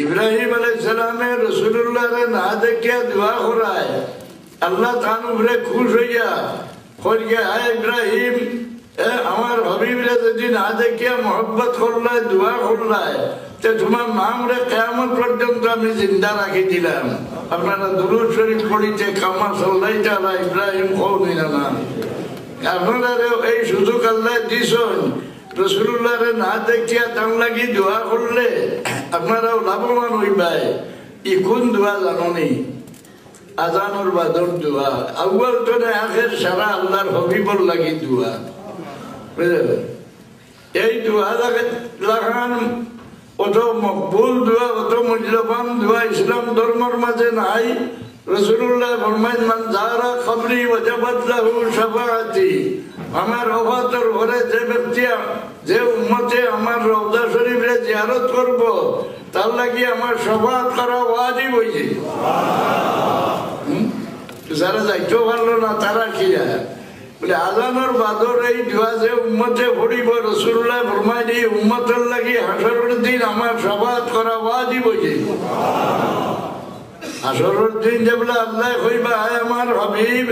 ইব্রাহিম আলাইহিস সালামে রাসূলুল্লাহরে না দেখিয়া দোয়া করায় আল্লাহ তাআলা উপরে খুশ হইয়া কইয়া আয় ইব্রাহিম আমার হাবিবরে যদি না দেখিয়া মহব্বত করলায় দোয়া করলায় তে তোমার নামরে কিয়ামত পর্যন্ত আমি জিন্দা রাখি দিলাম। আপনারা দুরূদ শরীফ পড়িতে কামা সাল্লাইতা আলা ইব্রাহিম কওমিনা না আপনারা এই সুযোগ আল্লাহ দিছেন রাসূলুল্লাহরে না দেখিয়া তার লাগি দোয়া করলে আপনারাও লাভবান হইবাই। ই কোন দোয়া জাননি? আজানোর বাদর দোয়া আউয়াল তো না আখের সারা আল্লাহর হাবিবর লাগি দোয়া। এই দোয়া লাগান অত মকবুল দোয়া অত মূল্যবান দোয়া ইসলাম ধর্মের মাঝে নাই। রাসূলুল্লাহ ফরমাইন মান যারা কবরি ওয়াজাবাত লাহু শাফাআতি আমার ওয়াফাতের পরে যে ব্যক্তি যে উম্মতে আমার রওজা শরীফে জিয়ারত করব তার লাগি আমার শাফাআত করা ওয়াজিব হইছে। যারা যাইতেও পারলো না তারা কি বলে আজানোর বাদর এই দোয়া যে উম্মতে পড়িব রাসূলুল্লাহ ফরমাইন এই উম্মতের লাগি হাসরের দিন আমার শাফাআত করা ওয়াজিব হইছে। হাসরের দিন যেগুলো আল্লাহ কইবা আয় আমার হাবিব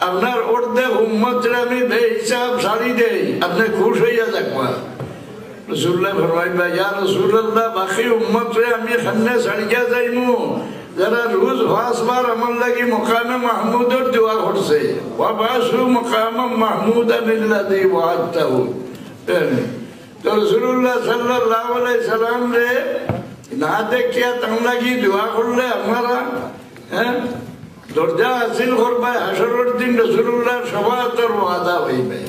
আপনার অর্ধেক উম্মতরে আমি বেহিসাব ছাড়ি দেই আপনি খুশ হইয়া থাকবা। রাসূলুল্লাহ ফরমাইবা ইয়া রাসূলুল্লাহ বাকি উম্মতরে আমি খান্নে ছাড়িয়া যাইমু যারা রোজ 5 বার আমার লাগি মাকামে মাহমুদের দোয়া করছে ওয়া বাসু মাকামে মাহমুদান আল্লাযী ওয়া'আদতাহু। তো রাসূলুল্লাহ সাল্লাল্লাহু আলাইহি সাল্লাম রে না দেখিয়া তার লাগি দোয়া করলে আমরা দরজা হাসিল করবা হাসরের দিন রাসূলুল্লাহর শাফাআতের ওয়াদা হইবে।